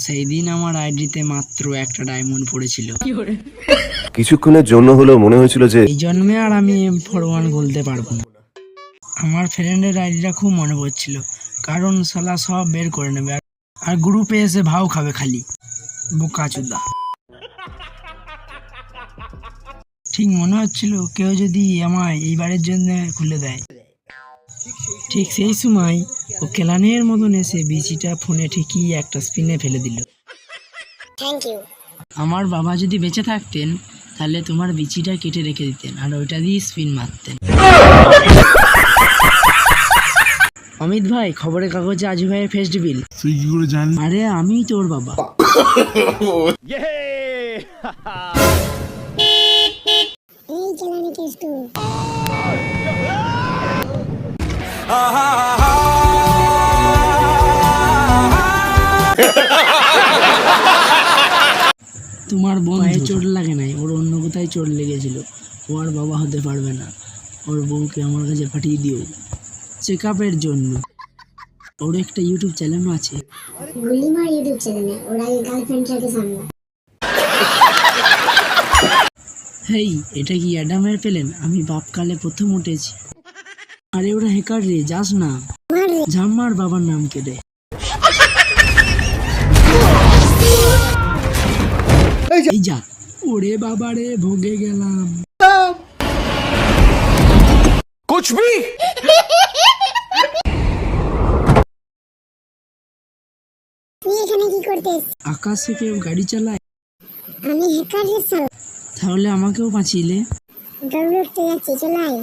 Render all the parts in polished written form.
সেই দিন আমার আইডিতে মাত্র একটা ডায়মন্ড পড়েছিল। কিছুক্ষণের জন্য হলেও মনে হয়েছিল যে এই জন্মে আর আমি M41 খুলতে পারবো না। আমার ফ্রেন্ডের আইডিটা খুব মনে পড়ছিল, কারণ শালা সব বের করে নেবে আর গ্রুপে এসে ভাও খাবে খালি বোকাচোদা। ঠিক মনে হচ্ছিল কেউ যদি আমায় এইবারের জন্য খুলে দেয়। ঠিক সেই সময় ও কেলানের মতন এসে বিচিটা ফোনে ঠিকই একটা স্পিনে ফেলে দিল। আমার বাবা যদি বেঁচে থাকতেন তাহলে তোমার বিচিটা কেটে রেখে দিতেন আর ওইটা দিয়ে স্পিন মারতেন। অমিত ভাই, খবরের কাগজে আজু ভাইয়ের ফেস্ট বিল। তুই কি করে জানলি? আরে আমি তোর বাবা। তোমার বোনের চোট লাগে নাই, ওর অন্য কোথায় চোট লেগেছিল। ও আর বাবা হতে পারবে না। ওর বউকে আমার কাছে পাঠিয়ে দিও চেক আপের জন্য। ওর একটা ইউটিউব চ্যানেলও আছে। গুলিমার ইউটিউব চ্যানেলে ওরা গার্লফ্রেন্ডটাকে সামনে। হেই, এটা কি অ্যাডামের প্লেন? আমি বাপকালে প্রথম উঠেছি। আরে ওরা হ্যাকার রে, যাস না। ঝাম্মার বাবার নাম কেটে। এই যা, ওরে বাবারে ভোগে গেলাম। कुछ भी তুই এখানে কি করতেছ? আকাশে কেউ গাড়ি চালায়? আমি হ্যাকার রে স্যার। তাহলে আমাকেও বাঁচিলে। দৌড় উঠতে যাচ্ছি, চলে আয়।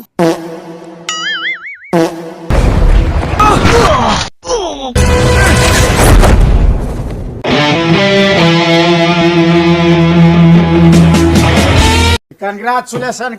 Congratulations.